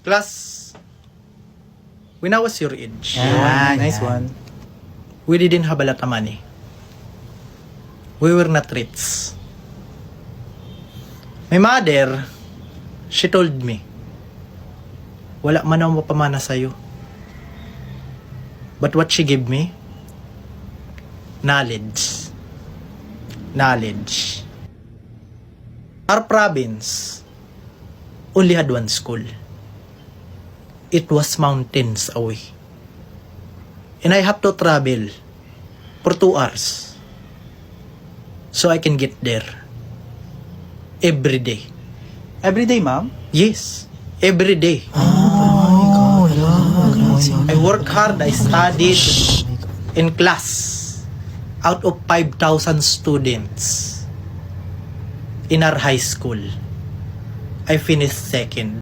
Class, when I was your age, Nice one. we didn't have a lot of money. We were not rich. My mother, she told me, wala man ako mapamana sa'yo. But what she gave me? Knowledge. Knowledge. Our province only had one school. It was mountains away. And I have to travel for 2 hours so I can get there every day. Every day, ma'am? Yes, every day. I work hard, I studied in class. Out of 5,000 students in our high school, I finished second.